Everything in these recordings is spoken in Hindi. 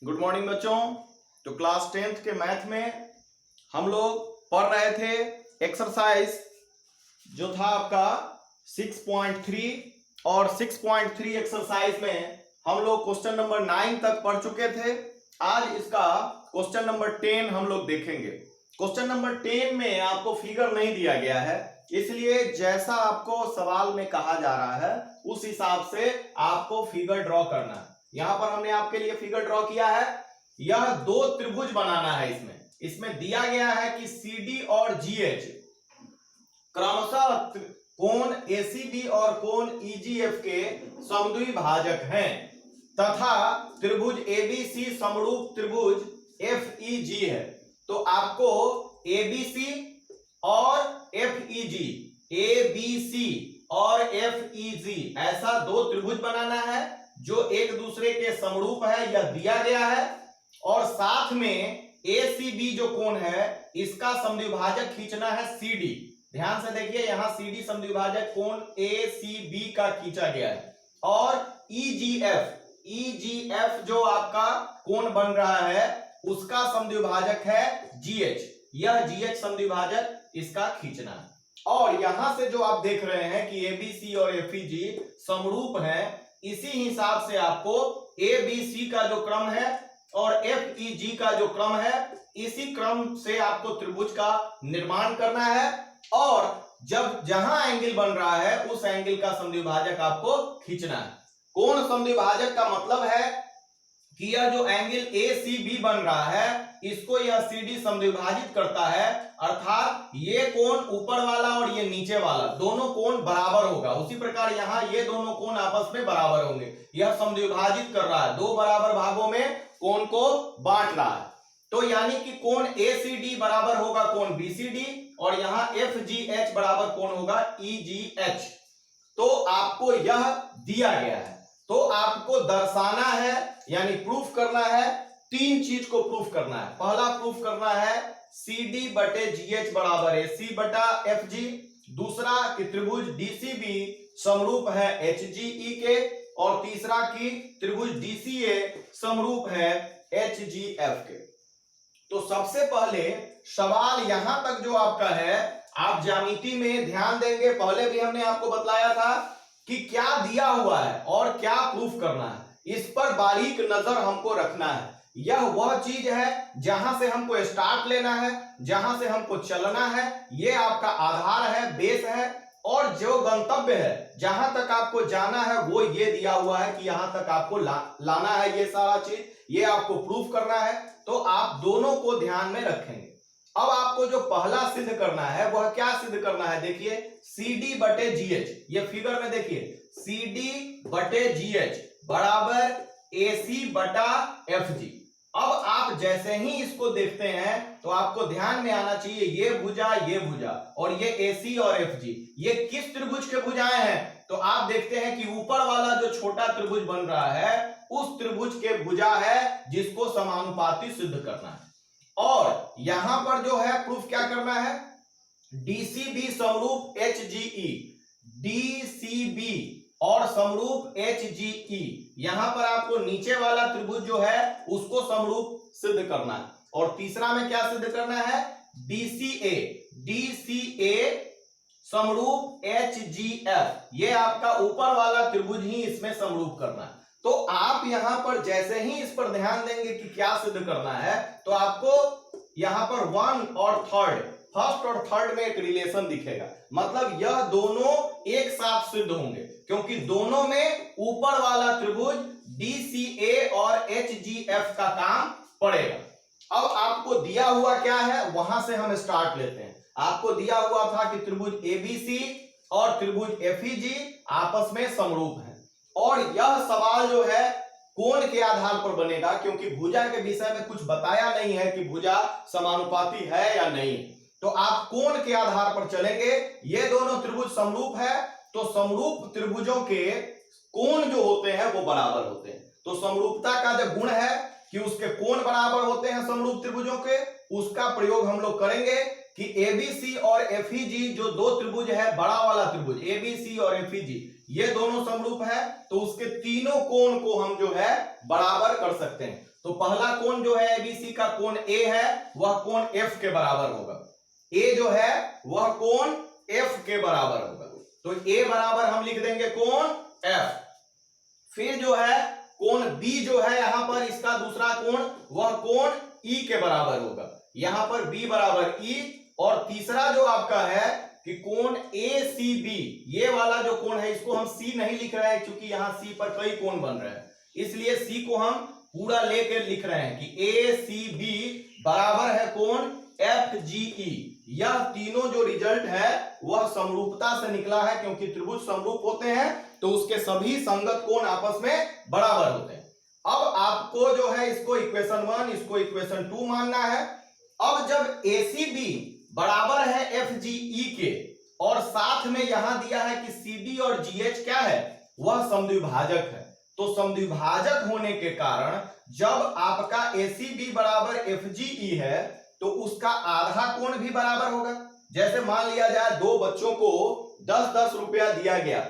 गुड मॉर्निंग बच्चों। तो क्लास 10th के मैथ में हम लोग पढ़ रहे थे एक्सरसाइज जो था आपका 6.3 और 6.3 एक्सरसाइज में हम लोग क्वेश्चन नंबर 9 तक पढ़ चुके थे। आज इसका क्वेश्चन नंबर 10 हम लोग देखेंगे। क्वेश्चन नंबर 10 में आपको फिगर नहीं दिया गया है, इसलिए जैसा आपको सवाल में कहा जा रहा है उस हिसाब से आपको फिगर ड्रॉ करना है। यहां पर हमने आपके लिए फिगर ड्रॉ किया है। यह दो त्रिभुज बनाना है। इसमें दिया गया है कि CD और GH क्रमशः कोण ACB और कोण EGF के समद्विभाजक हैं तथा त्रिभुज ABC समरूप त्रिभुज FEG है। तो आपको ABC और FEG ऐसा दो त्रिभुज बनाना है जो एक दूसरे के समरूप है, यह दिया गया है। और साथ में ACB जो कोण है इसका समद्विभाजक खींचना है CD। ध्यान से देखिए, यहां CD समद्विभाजक कोण ACB का खींचा गया है। और EGF जो आपका कोण बन रहा है उसका समद्विभाजक है GH। यह GH समद्विभाजक इसका खींचना है। और यहां से जो आप देख रहे हैं कि ABC और FEG समरूप हैं, इसी हिसाब से आपको ABC का जो क्रम है और FEG का जो क्रम है, इसी क्रम से आपको त्रिभुज का निर्माण करना है। और जब जहां एंगल बन रहा है उस एंगल का समद्विभाजक आपको खींचना है। कोण समद्विभाजक का मतलब है कि यह जो एंगल ACB बन रहा है इसको यह CD समद्विभाजित करता है, अर्थात ये कोण ऊपर वाला और ये नीचे वाला दोनों कोण बराबर होगा। उसी प्रकार यहां ये दोनों कोण आपस में बराबर होंगे। यह समद्विभाजित कर रहा है, दो बराबर भागों में कोण को बांट रहा है। तो यानी कि कोण ACD बराबर होगा कोण BCD और यहां FGH बराबर कोण होगा EGH। तो आपको यह दिया गया है, तो आपको दर्शाना है यानी प्रूफ करना है। तीन चीज को प्रूफ करना है। पहला प्रूफ करना है CD बटे GH बराबर AC बटा FG। दूसरा कि त्रिभुज DCB समरूप है HGE के। और तीसरा कि त्रिभुज DCA समरूप है HGF के। तो सबसे पहले सवाल यहां तक जो आपका है, आप ज्यामिति में ध्यान देंगे। पहले भी हमने आपको बतलाया था कि क्या दिया हुआ है और क्या प्रूफ करना है, इस पर बारीक नजर हमको रखना है। यह वह चीज है जहां से हमको स्टार्ट लेना है, जहां से हमको चलना है। यह आपका आधार है, बेस है। और जो गंतव्य है, जहां तक आपको जाना है, वो ये दिया हुआ है कि यहां तक आपको लाना है। ये सारा चीज ये आपको प्रूफ करना है। तो आप दोनों को ध्यान में रखेंगे। अब आपको जो पहला सिद्ध करना है वह क्या सिद्ध करना है, देखिए CD बटे GH। ये फिगर में देखिए CD बटे GH बराबर AC बटा FG। अब आप जैसे ही इसको देखते हैं तो आपको ध्यान में आना चाहिए ये भुजा और ये AC और FG ये किस त्रिभुज के भुजाएं हैं। तो आप देखते हैं कि ऊपर वाला जो छोटा त्रिभुज बन रहा है उस त्रिभुज के भुजा है जिसको समानुपाती सिद्ध करना है। और यहां पर जो है प्रूफ क्या करना है, DCB समरूप HGE, DCB और समरूप HGE। यहां पर आपको नीचे वाला त्रिभुज जो है उसको समरूप सिद्ध करना है। और तीसरा में क्या सिद्ध करना है, DCA समरूप HGF। ये आपका ऊपर वाला त्रिभुज ही इसमें समरूप करना है। तो आप यहां पर जैसे ही इस पर ध्यान देंगे कि क्या सिद्ध करना है, तो आपको यहां पर 1 और 3rd, फर्स्ट और थर्ड में एक रिलेशन दिखेगा। मतलब यह दोनों एक साथ सिद्ध होंगे क्योंकि दोनों में ऊपर वाला त्रिभुज DCA और HGF का काम पड़ेगा। अब आपको दिया हुआ क्या है वहां से हम स्टार्ट लेते हैं। आपको दिया हुआ था कि त्रिभुज ABC और त्रिभुज FEG आपस में समरूप है। और यह सवाल जो है कोण के आधार पर बनेगा, क्योंकि भुजा के विषय में कुछ बताया नहीं है कि भुजा समानुपाती है या नहीं। तो आप कोण के आधार पर चलेंगे। ये दोनों त्रिभुज समरूप है, तो समरूप त्रिभुजों के कोण जो होते हैं वो बराबर होते हैं। तो समरूपता का जो गुण है कि उसके कोण बराबर होते हैं समरूप त्रिभुजों के, उसका प्रयोग हम लोग करेंगे कि ABC और FEG जो दो त्रिभुज है, बड़ा वाला त्रिभुज ABC और FEG, ये दोनों समरूप है तो उसके तीनों कोण को हम जो है बराबर कर सकते हैं। तो पहला कोण जो है एबीसी का कोण ए है वह कोण एफ के बराबर होगा। ए जो है वह कोण एफ के बराबर होगा, तो ए बराबर हम लिख देंगे कोण एफ। फिर जो है कोण बी जो है यहां पर इसका दूसरा कोण वह कोण ई के बराबर होगा, यहां पर बी बराबर ई। और तीसरा जो आपका है कि कोण ए सी बी, ये वाला जो कोण है इसको हम सी नहीं लिख रहे हैं क्योंकि यहां सी पर कई कोण बन रहे हैं, इसलिए सी को हम पूरा लेकर लिख रहे हैं कि ए सी बी बराबर है कोण एफ जी ई। यह तीनों जो रिजल्ट है वह समरूपता से निकला है, क्योंकि त्रिभुज समरूप होते हैं तो उसके सभी संगत कोण आपस में बराबर होते हैं। अब आपको जो है इसको इक्वेशन 1 इसको इक्वेशन 2 मानना है। अब जब ACB बराबर है FGE के और साथ में यहां दिया है कि CD और GH क्या है, वह समद्विभाजक है, तो समद्विभाजक होने के कारण जब आपका ACB बराबर FGE है तो उसका आधा कोण भी बराबर होगा। जैसे मान लिया जाए दो बच्चों को 10-10 रुपया दिया गया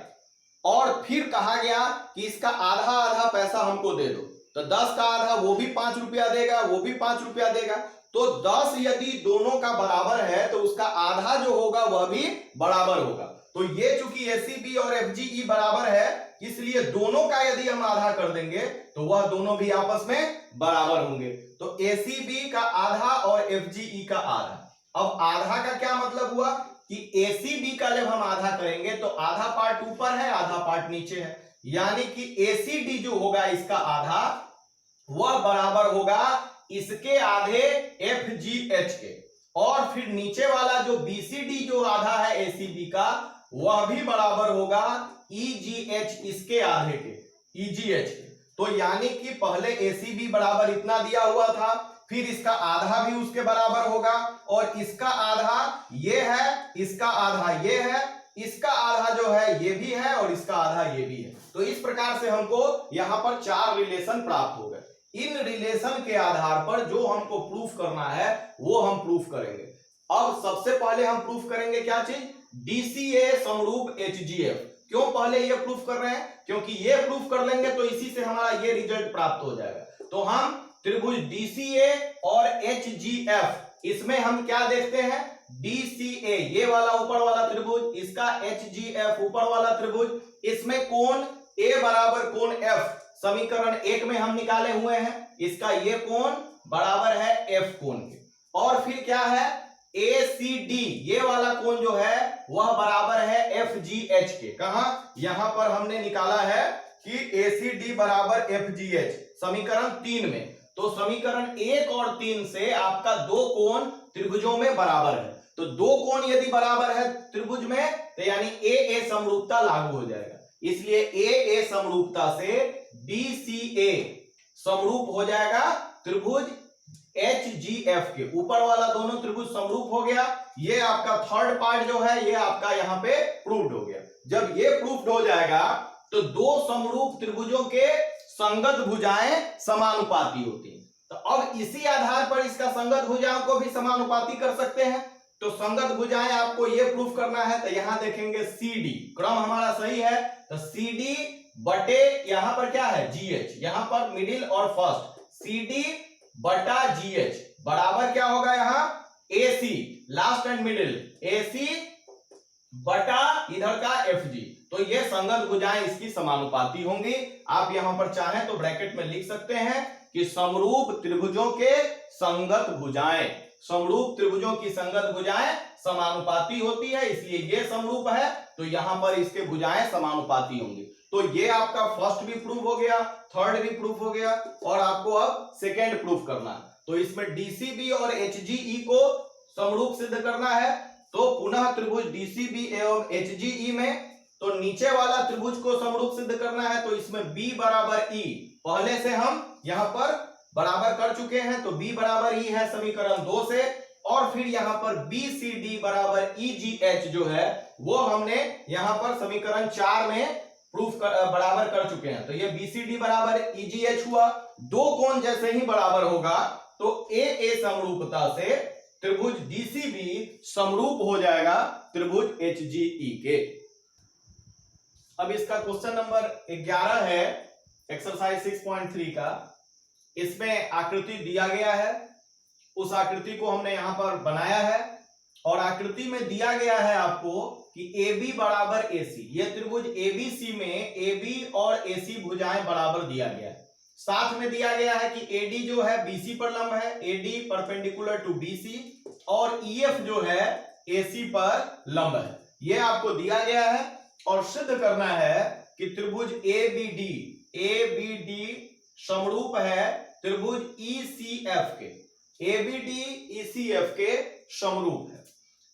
और फिर कहा गया कि इसका आधा आधा पैसा हमको दे दो, तो 10 का आधा वो भी 5 रुपया देगा, वो भी 5 रुपया देगा, तो 10 यदि दोनों का बराबर है तो उसका आधा जो होगा वह भी बराबर होगा। तो ये चूंकि ACB और FGE बराबर है इसलिए दोनों का यदि हम आधा कर देंगे तो वह दोनों भी आपस में बराबर होंगे। तो ACB का आधा और FGE का आधा। अब आधा का क्या मतलब हुआ कि ACB का जब हम आधा करेंगे तो आधा पार्ट ऊपर है आधा पार्ट नीचे है, यानी कि ACD जो होगा इसका आधा वह बराबर होगा इसके आधे FGH के, और फिर नीचे वाला जो BCD जो आधा है ACB का वह भी बराबर होगा EGH इसके आधे के, EGH के। तो यानी कि पहले ACB बराबर इतना दिया हुआ था, फिर इसका आधा भी उसके बराबर होगा, और इसका आधा ये है, इसका आधा ये है, इसका आधा जो है ये भी है और इसका आधा ये भी है। तो इस प्रकार से हमको यहां पर 4 रिलेशन प्राप्त हो गए। इन रिलेशन के आधार पर जो हमको प्रूफ करना है वो हम प्रूफ करेंगे। अब सबसे पहले हम प्रूफ करेंगे क्या चीज, DCA समरूप HGF। क्यों पहले ये प्रूफ कर रहे हैं, क्योंकि ये प्रूफ कर लेंगे तो इसी से हमारा ये रिजल्ट प्राप्त हो जाएगा। तो हम त्रिभुज DCA और HGF इसमें हम क्या देखते हैं, DCA ये वाला ऊपर वाला त्रिभुज, इसका HGF ऊपर वाला त्रिभुज, इसमें कोण A बराबर कोण F समीकरण 1 में हम निकाले हुए हैं, इसका ये कोण बराबर है F कोण के। और फिर क्या है ACD ये वाला कोण जो है वह बराबर है FGH के। कहा, यहां पर हमने निकाला है कि ACD बराबर FGH समीकरण 3 में। तो समीकरण 1 और 3 से आपका दो कोण त्रिभुजों में बराबर है, तो दो कोण यदि बराबर है त्रिभुज में तो यानी AA समरूपता लागू हो जाएगा, इसलिए AA समरूपता से DCA समरूप हो जाएगा त्रिभुज HGF के। ऊपर वाला दोनों त्रिभुज समरूप हो गया, ये आपका थर्ड पार्ट जो है ये आपका यहां पे प्रूव्ड हो गया। जब ये प्रूव्ड हो जाएगा तो दो समरूप त्रिभुजों के संगत भुजाएं समानुपाती होती हैं। तो अब इसी आधार पर इसका संगत भुजाओं को भी समानुपाती कर सकते हैं। तो संगत भुजाएं आपको ये प्रूफ करना है, तो यहां देखेंगे CD, क्रम हमारा सही है, तो CD बटे यहां पर क्या है GH, यहां पर मिडिल और फर्स्ट, CD बटा GH बराबर क्या होगा यहां AC last and middle, AC बटा इधर का FG। तो ये संगत भुजाएं इसकी समानुपाती होंगी। आप यहां पर चाहें तो ब्रैकेट में लिख सकते हैं कि समरूप त्रिभुजों के संगत भुजाएं, समरूप त्रिभुजों की संगत भुजाएं समानुपाती होती है, इसलिए ये समरूप है तो यहां पर इसके भुजाएं समानुपाती होंगी। तो ये आपका फर्स्ट भी प्रूफ हो गया, थर्ड भी प्रूफ हो गया, और आपको अब सेकेंड प्रूफ करना है। तो इसमें DCB और HGE को समरूप सिद्ध करना है, तो पुनः त्रिभुज DCB एवं HGE में तो नीचे वाला त्रिभुज को समरूप सिद्ध करना है, तो इसमें B बराबर E पहले से हम यहां पर बराबर कर चुके हैं, तो B बराबर E है समीकरण 2 से, और फिर यहां पर BCD बराबर EGH जो है वो हमने यहां पर समीकरण 4 में प्रूफ बराबर कर चुके हैं। तो ये BCD बराबर EGH हुआ, दो कोण जैसे ही बराबर होगा तो AA समरूपता से त्रिभुज DCB समरूप हो जाएगा त्रिभुज HGE के। अब इसका क्वेश्चन नंबर 11 है एक्सरसाइज 6.3 का। इसमें आकृति दिया गया है, उस आकृति को हमने यहां पर बनाया है और आकृति में दिया गया है आपको कि AB बराबर AC। ये त्रिभुज ABC में AB और AC भुजाएं बराबर दिया गया है। साथ में दिया गया है कि AD जो है BC पर लंब है, AD परपेंडिकुलर टू BC, और EF जो है AC पर लंब है। ये आपको दिया गया है और सिद्ध करना है कि त्रिभुज ABD समरूप है त्रिभुज ECF के। ABD ECF के समरूप है।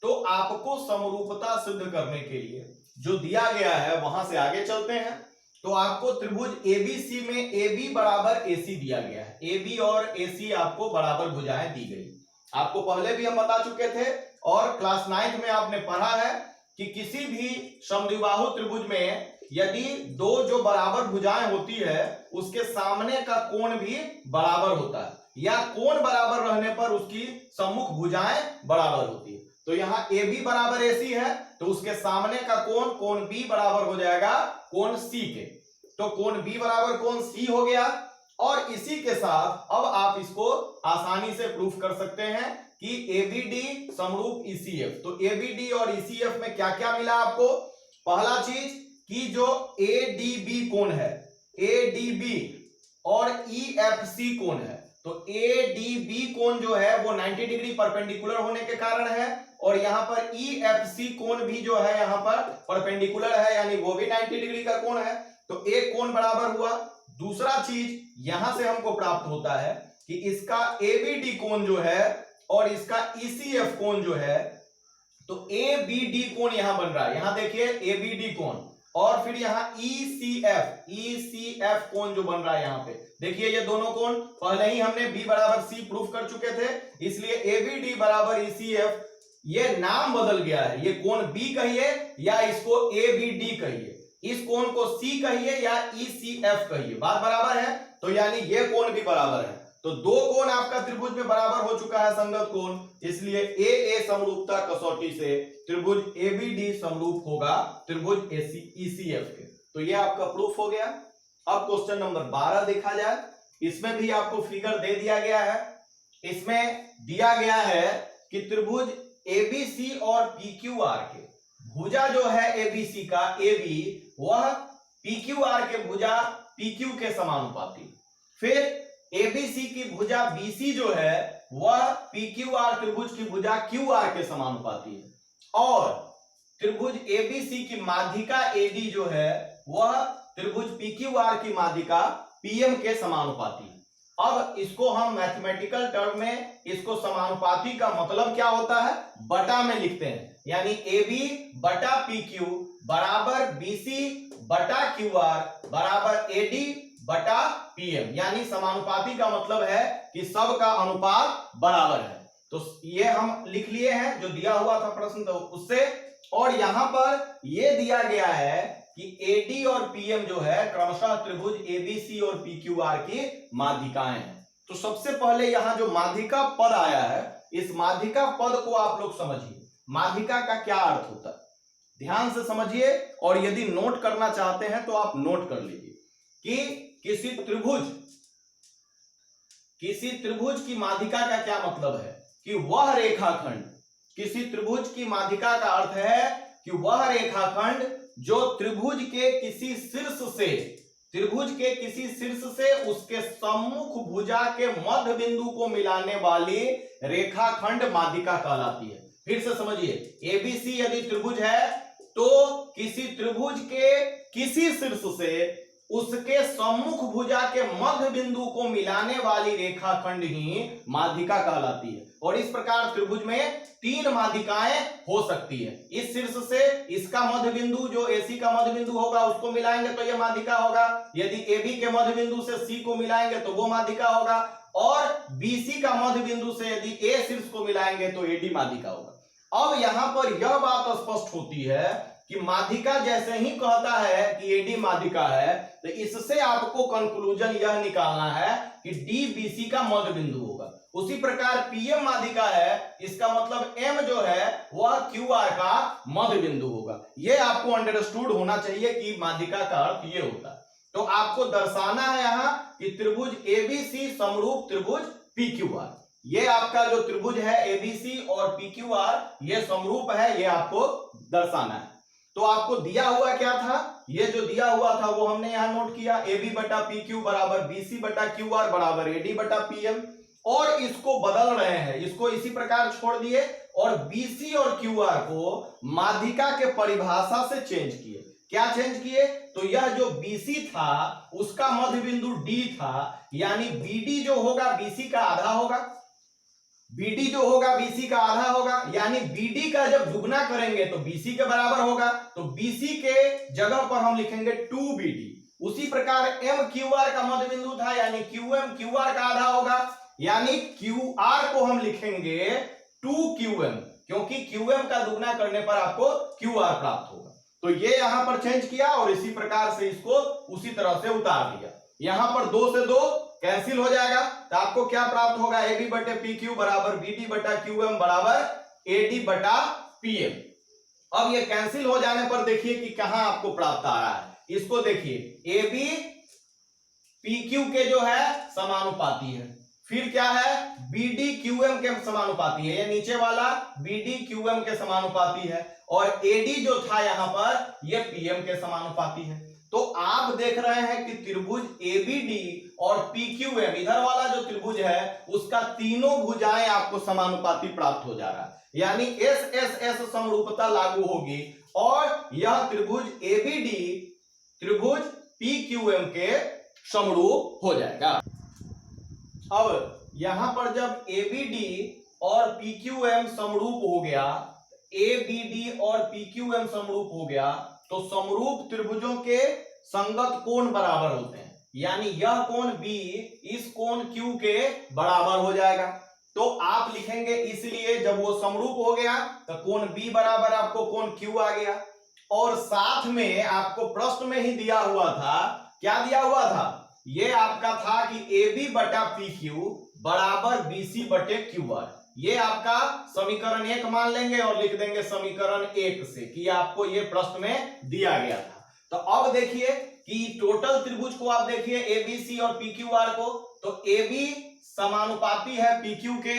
तो आपको समरूपता सिद्ध करने के लिए जो दिया गया है वहां से आगे चलते हैं। तो आपको त्रिभुज ABC में AB बराबर AC दिया गया है। AB और AC आपको बराबर भुजाएं दी गई। आपको पहले भी हम बता चुके थे और क्लास 9th में आपने पढ़ा है कि किसी भी समद्विबाहु त्रिभुज में यदि दो जो बराबर भुजाएं होती है उसके सामने का कोण भी बराबर होता है, या कोण बराबर रहने पर उसकी सम्मुख भुजाएं बराबर होती है। तो यहाँ AB बराबर AC है तो उसके सामने का कोण B बराबर हो जाएगा कोण C के। तो कोण B बराबर कोण C हो गया। और इसी के साथ अब आप इसको आसानी से प्रूफ कर सकते हैं कि ABD समरूप ECF। तो ABD और ECF में क्या क्या मिला आपको? पहला चीज कि जो ADB कोण है, ADB और EFC कोण है, तो ADB कोण जो है वो 90 डिग्री परपेंडिकुलर होने के कारण है, और यहां पर EFC कोण भी जो है यहां पर परपेंडिकुलर है, यानी वो भी 90 डिग्री का कोण है। तो एक कोण बराबर हुआ। दूसरा चीज यहां से हमको प्राप्त होता है कि इसका ABD कोण जो है और इसका ECF कोण जो है, तो ABD कोण यहां बन रहा है, यहां देखिए ABD कोण, और फिर यहां ECF कोण जो बन रहा है यहां पे देखिए, ये दोनों कोण पहले ही हमने B बराबर C प्रूफ कर चुके थे, इसलिए ABD बराबर ECF। ये नाम बदल गया है, ये कोण B कहिए या इसको ABD कहिए, इस कोण को C कहिए या ECF कहिए, बात बराबर है। तो यानी ये कोण भी बराबर है। तो दो कोण आपका त्रिभुज में बराबर हो चुका है, संगत कोण, इसलिए AA समरूपता कसौटी से त्रिभुज ABD समरूप होगा त्रिभुज ECF के। तो ये आपका प्रूफ हो गया। अब क्वेश्चन नंबर 12 देखा जाए। इसमें भी आपको फिगर दे दिया गया है। इसमें दिया गया है कि त्रिभुज ABC और PQR के भुजा जो है ABC का AB वह PQR के भुजा PQ के समानुपाती। फिर ABC की भुजा BC जो है वह PQR त्रिभुज की भुजा QR के समानुपाती है, और त्रिभुज ABC की माध्यिका AD जो है वह त्रिभुज PQR की माध्यिका PM के समानुपाती है। अब इसको हम मैथमेटिकल टर्म में इसको समानुपाती का मतलब क्या होता है बटा में लिखते हैं, यानी AB बटा PQ बराबर BC बटा QR बराबर AD बटा PM, यानी समानुपाती का मतलब है कि सबका अनुपात बराबर है। तो ये हम लिख लिए हैं जो दिया हुआ था प्रश्न तो उससे, और यहां पर ये दिया गया है कि AD और PM जो है क्रमशः त्रिभुज ABC और PQR की माध्यिकाएं हैं। तो सबसे पहले यहां जो माध्यिका पद आया है, इस माध्यिका पद को आप लोग समझिए, माध्यिका का क्या अर्थ होता है, ध्यान से समझिए, और यदि नोट करना चाहते हैं तो आप नोट कर लीजिए कि किसी त्रिभुज की माध्यिका का क्या मतलब है कि वह रेखाखंड, किसी त्रिभुज की माध्यिका का अर्थ है कि वह रेखाखंड जो त्रिभुज के किसी शीर्ष से उसके सम्मुख भुजा के मध्य बिंदु को मिलाने वाली रेखाखंड माध्यिका कहलाती है। फिर से समझिए, ABC यदि त्रिभुज है तो किसी त्रिभुज के किसी शीर्ष से उसके सम्मुख भुजा के मध्य बिंदु को मिलाने वाली रेखाखंड ही माध्यिका कहलाती है। और इस प्रकार त्रिभुज में 3 माध्यिकाएं हो सकती है। इस शीर्ष से इसका मध्य बिंदु जो AC का मध्य बिंदु होगा उसको मिलाएंगे तो यह माध्यिका होगा, यदि AB के मध्य बिंदु से C को मिलाएंगे तो वो माध्यिका होगा, और BC का मध्य बिंदु से यदि A शीर्ष को मिलाएंगे तो AD माध्यिका होगा। अब यहां पर यह बात स्पष्ट होती है कि माध्यिका जैसे ही कहता है कि AD माध्यिका है, तो इससे आपको कंक्लूजन यह निकालना है कि डी बीसी का मध्य बिंदु होगा। उसी प्रकार पीएम माध्यिका है, इसका मतलब एम जो है वह क्यू आर का मध्य बिंदु होगा। यह आपको अंडरस्टूड होना चाहिए कि माध्यिका का अर्थ ये होता है। तो आपको दर्शाना है यहां कि त्रिभुज एबीसी समरूप त्रिभुज पीक्यूआर। ये आपका जो त्रिभुज है एबीसी और पीक्यूआर ये समरूप है, ये आपको दर्शाना है। तो आपको दिया हुआ क्या था, ये जो दिया हुआ था वो हमने यहां नोट किया, AB बटा PQ बराबर BC बटा QR बराबर AD बटा PM, और इसको बदल रहे हैं, इसको इसी प्रकार छोड़ दिए और BC और QR को माध्यिका के परिभाषा से चेंज किए। क्या चेंज किए, तो यह जो BC था उसका मध्य बिंदु D था, यानी BD जो होगा BC का आधा होगा, BD जो होगा BC का आधा होगा, यानी BD का जब दुगना करेंगे तो BC के बराबर होगा, तो BC के जगह पर हम लिखेंगे 2BD। उसी प्रकार MQR का मध्य बिंदु था, यानी QM QR का आधा होगा, यानी QR को हम लिखेंगे 2QM, क्योंकि QM का दुगना करने पर आपको QR प्राप्त होगा। तो ये यहां पर चेंज किया और इसी प्रकार से इसको उसी तरह से उतार दिया। यहां पर 2 से 2 कैंसिल हो जाएगा, तो आपको क्या प्राप्त होगा, AB बटे PQ बराबर BD बटा QM बराबर AD बटा PM। अब ये कैंसिल हो जाने पर देखिए कि कहां आपको प्राप्त आ रहा है, इसको देखिए AB PQ के जो है समानुपाती है, फिर क्या है BD QM के समानुपाती है, ये नीचे वाला BD QM के समानुपाती है, और AD जो था यहां पर ये PM के समानुपाती है। तो आप देख रहे हैं कि त्रिभुज ABD और PQM इधर वाला जो त्रिभुज है उसका तीनों भुजाएं आपको समानुपाती प्राप्त हो जा रहा है, यानी SSS समरूपता लागू होगी और यह त्रिभुज ABD त्रिभुज PQM के समरूप हो जाएगा। अब यहां पर जब ABD और PQM समरूप हो गया, ABD और PQM समरूप हो गया, तो समरूप त्रिभुजों के संगत कोण बराबर होते हैं, यानी यह कोण B इस कोण Q के बराबर हो जाएगा। तो आप लिखेंगे, इसलिए जब वो समरूप हो गया तो कोण B बराबर आपको कोण Q आ गया, और साथ में आपको प्रश्न में ही दिया हुआ था, क्या दिया हुआ था, ये आपका था कि AB बटा PQ बराबर BC बटे QR। ये आपका समीकरण 1 मान लेंगे और लिख देंगे समीकरण 1 से कि आपको ये प्रश्न में दिया गया था। तो अब देखिए कि टोटल त्रिभुज को आप देखिए ABC और PQR को, तो AB समानुपाती है PQ के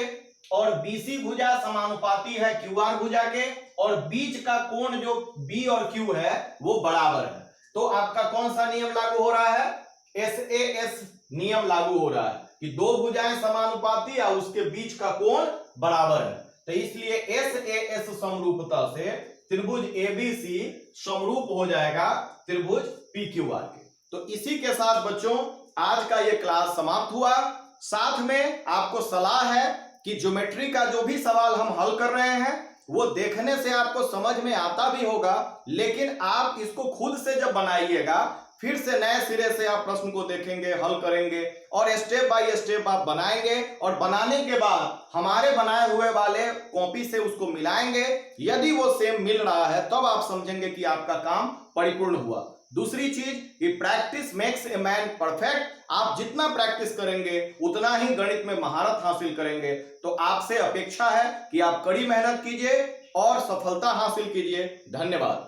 और BC भुजा समानुपाती है QR भुजा के, और बीच का कोण जो B और Q है वो बराबर है। तो आपका कौन सा नियम लागू हो रहा है, SAS नियम लागू हो रहा है कि दो भुजाएं समानुपाती और उसके बीच का कोण बराबर है। तो इसलिए SAS समरूपता से त्रिभुज ABC समरूप हो जाएगा त्रिभुज PQR के। तो इसी के साथ बच्चों आज का ये क्लास समाप्त हुआ। साथ में आपको सलाह है कि ज्योमेट्री का जो भी सवाल हम हल कर रहे हैं वो देखने से आपको समझ में आता भी होगा, लेकिन आप इसको खुद से जब बनाइएगा, फिर से नए सिरे से आप प्रश्न को देखेंगे, हल करेंगे और स्टेप बाय स्टेप आप बनाएंगे, और बनाने के बाद हमारे बनाए हुए वाले कॉपी से उसको मिलाएंगे। यदि वो सेम मिल रहा है तब आप समझेंगे कि आपका काम परिपूर्ण हुआ। दूसरी चीज कि practice makes a man perfect. आप जितना प्रैक्टिस करेंगे उतना ही गणित में महारत हासिल करेंगे। तो आपसे अपेक्षा है कि आप कड़ी मेहनत कीजिए और सफलता हासिल कीजिए। धन्यवाद।